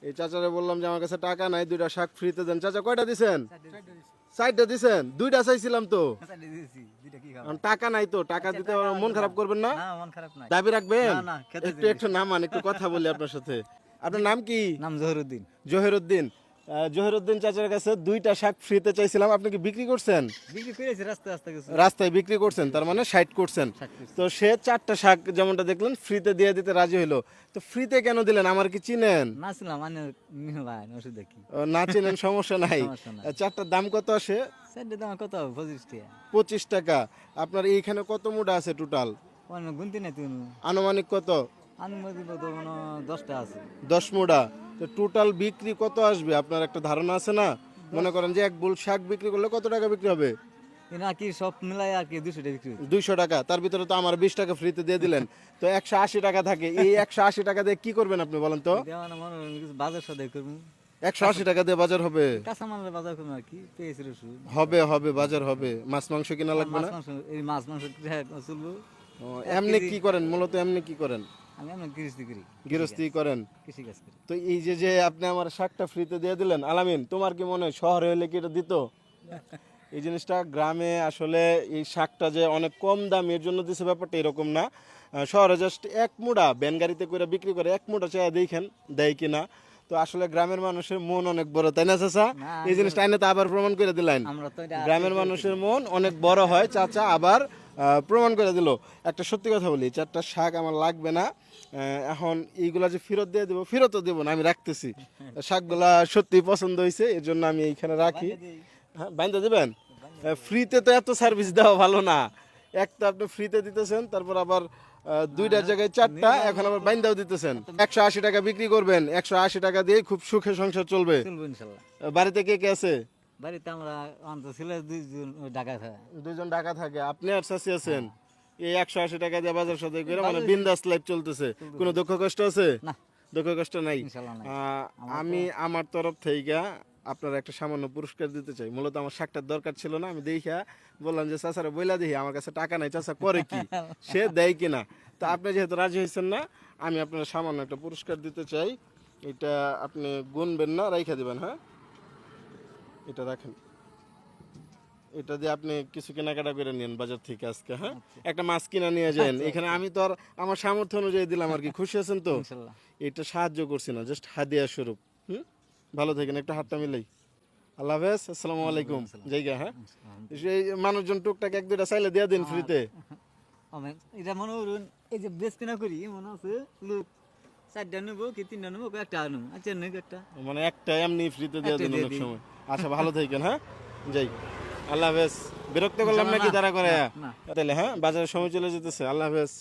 এই চাচারে বললাম যে আমার কাছে টাকা নাই, 2টা শাক ফ্রিতে দেন। চাচা কয়টা দিছেন? 4টা দিছেন? 2টা চাইছিলাম তো। এখন টাকা নাই তো, টাকা দিতে মন খারাপ করবেন না? দাবি রাখবেন? একটু নামান, একটু কথা বলি আপনার সাথে। আপনার নাম কি? নাম জহিরুদ্দিন। জহিরুদ্দিন। জহিরুদ্দিন চাচার কাছে 2টা শাক ফ্রিতে চাইছিলাম। আপনি কি বিক্রি করছেন? বিক্রি করেছি রাস্তায় আস্তে কিছু। রাস্তায় বিক্রি করছেন, তার মানে 60 করছেন। তো সে 4টা শাক যেমনটা দেখলেন ফ্রিতে দিয়ে দিতে রাজি হইলো। তো ফ্রিতে কেন দিলেন? আমার কি চিনেন? না ছিলাম মানে মিলাই ওষুধ দেখি। না চিনেন সমস্যা নাই। সমস্যা নাই। 4টার দাম কত আসে? চারটে দাম কত হবে? 25 টাকা। 25 টাকা। আপনার এইখানে কত মুঠা আছে টোটাল? অন্য গুনতি নাই তুমি। আনুমানিক কত? আনুমতি তো মনে 10টা আছে। 10 মুঠা। তো টোটাল বিক্রি কত আসবে আপনার একটা ধারণা আছে না? মনে করেন যে এক বুল শাক বিক্রি করলে কত টাকা বিক্রি হবে? না কি সব মিলাই আর কি 200 টাকা বিক্রি হচ্ছে। 200 টাকা। তার ভিতরে তো আমার 20 টাকা ফ্রিতে দিয়ে দিলেন। তো 180 টাকা থাকে। এই 180 টাকা দিয়ে কি করবেন আপনি বলেন তো? দেওয়া না মনে হয় কিছু বাজার সদাই করবো। 180 টাকা দিয়ে বাজার হবে? কাঁচামালের বাজার করবো আর কি। পেয়েছিল ওষুধ। হবে বাজার হবে। মাছ মাংস কিনা লাগবে না? এই মাছ মাংস চলবো। ও, এমনি কি করেন মূলত? এমনি কি করেন? আমি এমন গৃহস্থী করি। গৃহস্থী করেন? কৃষি কাজ করি। তো এই যে আপনি আমার শাকটা ফ্রিতে দিয়ে দিলেন, আলামিন তোমার কি মনে হয় শহরে হলে কি এটা দিত? এই জিনিসটা গ্রামে আসলে এই শাকটা যে অনেক কম দাম এর জন্য দিছে ব্যাপারটা এরকম না। শহরে জাস্ট এক মুঠা ভ্যান গাড়িতে করে বিক্রি করে, এক মুঠা চাই দেখেন দেয় কিনা। তো আসলে গ্রামের মানুষের মন অনেক বড়, তাই না চাচা? এই জিনিসটা এনে তো আবার প্রমাণ করে দিলেন। আমরা তো গ্রামের মানুষের মন অনেক বড় হয়, চাচা আবার প্রমাণ করে দিল। একটা সত্যি কথা বলি, 4টা শাক আমার লাগবে না। এখন এইগুলা যে ফেরত দিয়ে দেবো, ফেরতও দেবো না, আমি রাখতেছি। শাকগুলা সত্যি পছন্দ হয়েছে, এর জন্য আমি এইখানে রাখি। হ্যাঁ, বাইন্দা দেবেন? ফ্রিতে তো এত সার্ভিস দেওয়া ভালো না। একটা আপনি ফ্রিতে দিতেছেন, তারপর আবার 2টার জায়গায় 4টা, এখন আবার বাইন্দাও দিতেছেন। 180 টাকা বিক্রি করবেন, 180 টাকা দিয়ে খুব সুখে সংসার চলবে। চলবো ইনশাল্লাহ। বাড়িতে কে কে আছে? বাড়িতে আমরা অন্ত ছিল 2 জন ঢাকা থাকে। 2 জন ঢাকা থাকে, আপনি আর চাচি আছেন। এই 180 টাকা দিয়ে বাজার সদাই করে মানে বিন্দাস লাইফ চলতেছে। কোনো দুঃখ কষ্ট আছে? না দুঃখ কষ্ট নাই। ইনশাল্লাহ নাই। আমি আমার তরফ থেকে আপনার একটা সামান্য পুরস্কার দিতে চাই। মূলত আমার শাকটার দরকার ছিল না, আমি দেখা বললাম যে চাচারা বইলা দেখি আমার কাছে টাকা নাই, চাচা করে কি, সে দেয় কিনা। তো আপনি যেহেতু রাজি হয়েছেন না, আমি আপনার সামান্য একটা পুরস্কার দিতে চাই। এটা আপনি গুনবেন না, রাইখা দিবেন। হ্যাঁ, এটা রাখেন। এটা দিয়ে আপনি কিছু কেনাকাটা করে নিন বাজার থেকে আজকে। হ্যাঁ, একটা মাছ কিনা নিয়ে যান। এখানে আমি তো আর আমার সামর্থ্য অনুযায়ী দিলাম আর কি। খুশি আছেন তো? ইনশাল্লাহ। এটা সাহায্য করছি না, জাস্ট হাদিয়া স্বরূপ। ভালো থাকেন, একটা হাতটা মিলাই। আল্লাহ হাফেজ, আসসালামু আলাইকুম। জায়গা হ্যাঁ, এই মানুষজন টুকটাক 1-2টা চাইলে দিয়ে দিন ফ্রিতে। এটা মনে করুন এই যে বেশ কিনা করি মনে আছে লোক 4টা নেবো কি 3টা নেবো একটা আনবো আচ্ছা নেই একটা মানে একটা এমনি ফ্রিতে দিয়ে দিন একটা দিয়ে অনেক দিই। সময়। আচ্ছা, ভালো থাকেন। হ্যাঁ, যাই। আল্লাহ হাফেজ। বিরক্ত করলাম নাকি তারা করে? না। তাহলে হ্যাঁ, বাজারের সময় চলে যেতেছে। আল্লাহ হাফেজ।